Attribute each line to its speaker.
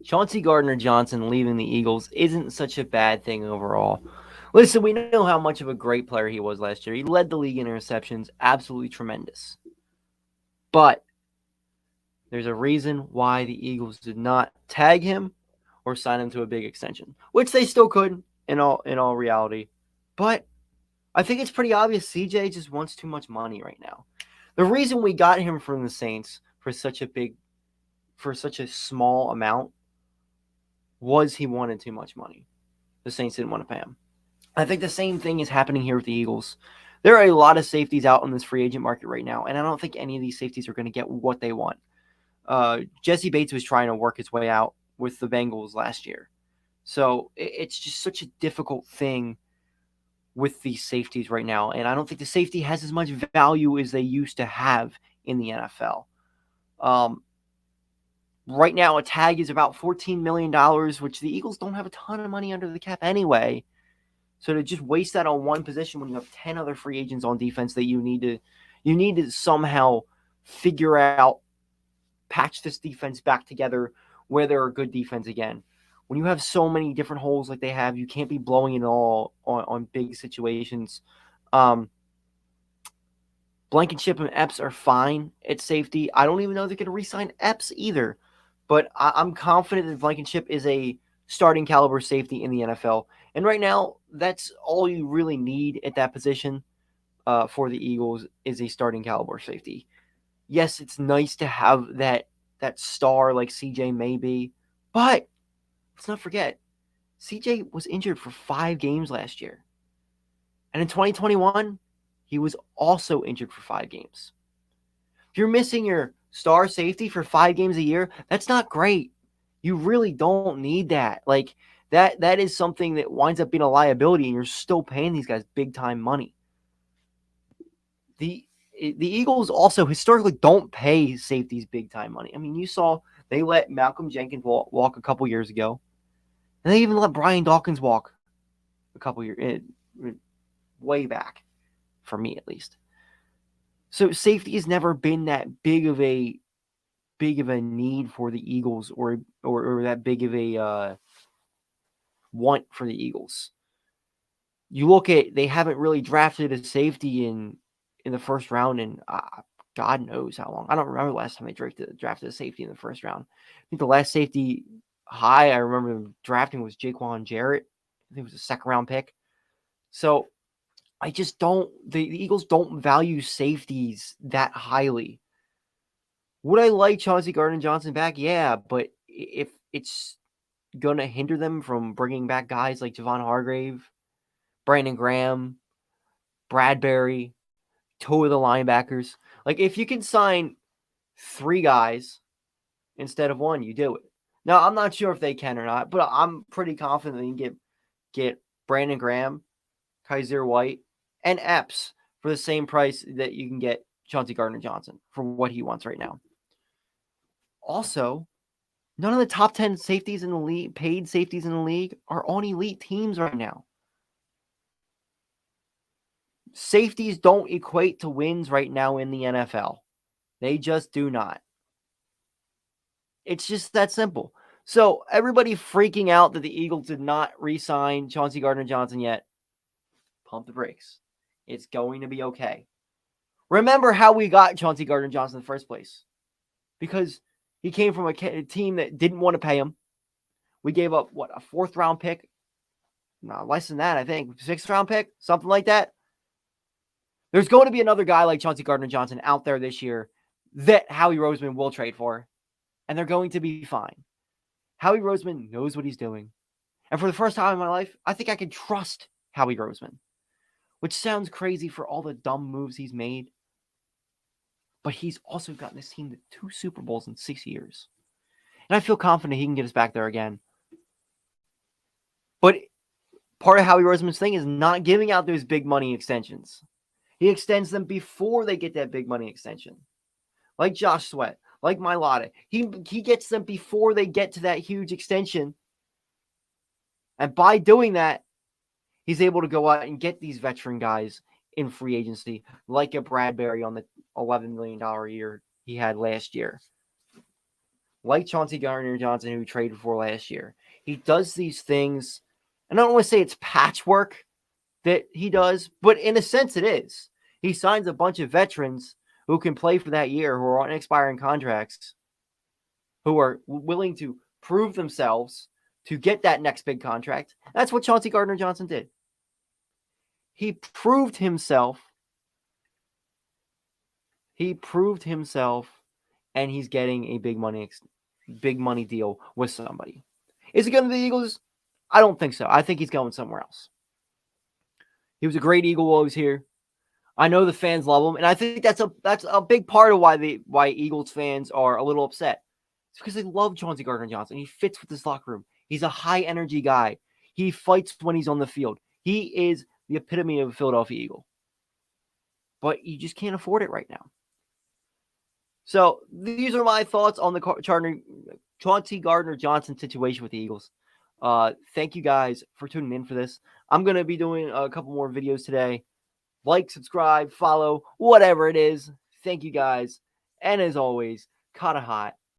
Speaker 1: Chauncey Gardner-Johnson leaving the Eagles isn't such a bad thing overall. Listen, we know how much of a great player he was last year. He led the league in interceptions, absolutely tremendous. But there's a reason why the Eagles did not tag him or sign him to a big extension, which they still could in all reality. But I think it's pretty obvious CJ just wants too much money right now. The reason we got him from the Saints for such a small amount was he wanted too much money. The Saints didn't want to pay him. I think the same thing is happening here with the Eagles. There are a lot of safeties out in this free agent market right now, and I don't think any of these safeties are going to get what they want. Jesse Bates was trying to work his way out with the Bengals last year. So it's just such a difficult thing with these safeties right now, and I don't think the safety has as much value as they used to have in the NFL. Right now, a tag is about $14 million, which the Eagles don't have a ton of money under the cap anyway. So to just waste that on one position when you have 10 other free agents on defense that you need to somehow figure out, patch this defense back together where they're a good defense again. When you have so many different holes like they have, you can't be blowing it all on big situations. Blankenship and Epps are fine at safety. I don't even know they're going to re-sign Epps either. But I'm confident that Blankenship is a starting caliber safety in the NFL. And right now, that's all you really need at that position for the Eagles is a starting caliber safety. Yes, it's nice to have that star like CJ maybe, but let's not forget, CJ was injured for 5 games last year. And in 2021, he was also injured for 5 games. If you're missing your star safety for 5 games a year, that's not great. You really don't need that. Like that is something that winds up being a liability, and you're still paying these guys big time money. The Eagles also historically don't pay safeties big time money. I mean, you saw they let Malcolm Jenkins walk a couple years ago, and they even let Brian Dawkins walk a couple years way back, for me at least. So safety has never been that big of a need for the Eagles, or that big of a want for the Eagles. You look at, they haven't really drafted a safety in the first round in God knows how long. I don't remember the last time they drafted a safety in the first round. I think the last safety high I remember drafting was Jaquan Jarrett. I think it was a second round pick. So I just don't. The Eagles don't value safeties that highly. Would I like Chauncey Gardner-Johnson back? Yeah, but if it's gonna hinder them from bringing back guys like Javon Hargrave, Brandon Graham, Bradbury, 2 of the linebackers, like if you can sign 3 guys instead of 1, you do it. Now I'm not sure if they can or not, but I'm pretty confident they can get Brandon Graham, Kaiser White, and Epps for the same price that you can get Chauncey Gardner-Johnson for what he wants right now. Also, none of the top 10 safeties in the league, paid safeties in the league, are on elite teams right now. Safeties don't equate to wins right now in the NFL. They just do not. It's just that simple. So everybody freaking out that the Eagles did not re-sign Chauncey Gardner-Johnson yet, pump the brakes. It's going to be okay. Remember how we got Chauncey Gardner-Johnson in the first place. Because he came from a team that didn't want to pay him. We gave up, a 4th round pick? No, less than that, I think. 6th round pick? Something like that. There's going to be another guy like Chauncey Gardner-Johnson out there this year that Howie Roseman will trade for. And they're going to be fine. Howie Roseman knows what he's doing. And for the first time in my life, I think I can trust Howie Roseman. Which sounds crazy for all the dumb moves he's made. But he's also gotten this team to 2 Super Bowls in 6 years. And I feel confident he can get us back there again. But part of Howie Roseman's thing is not giving out those big money extensions. He extends them before they get that big money extension. Like Josh Sweat, like Mailata. He gets them before they get to that huge extension. And by doing that, he's able to go out and get these veteran guys in free agency, like a Bradbury on the $11 million a year he had last year. like Chauncey Gardner-Johnson, who we traded for last year. He does these things, and I don't want to say it's patchwork that he does, but in a sense it is. He signs a bunch of veterans who can play for that year, who are on expiring contracts, who are willing to prove themselves to get that next big contract. That's what Chauncey Gardner-Johnson did. He proved himself. And he's getting a big money deal with somebody. Is it going to the Eagles? I don't think so. I think he's going somewhere else. He was a great Eagle while he was here. I know the fans love him, and I think that's a big part of why Eagles fans are a little upset. It's because they love Chauncey Gardner-Johnson. He fits with this locker room. He's a high energy guy. He fights when he's on the field. He is the epitome of a Philadelphia Eagle. But you just can't afford it right now. So these are my thoughts on the Chauncey Gardner-Johnson situation with the Eagles. Thank you guys for tuning in for this. I'm going to be doing a couple more videos today. Like, subscribe, follow, whatever it is. Thank you guys. And as always, Cahtahs.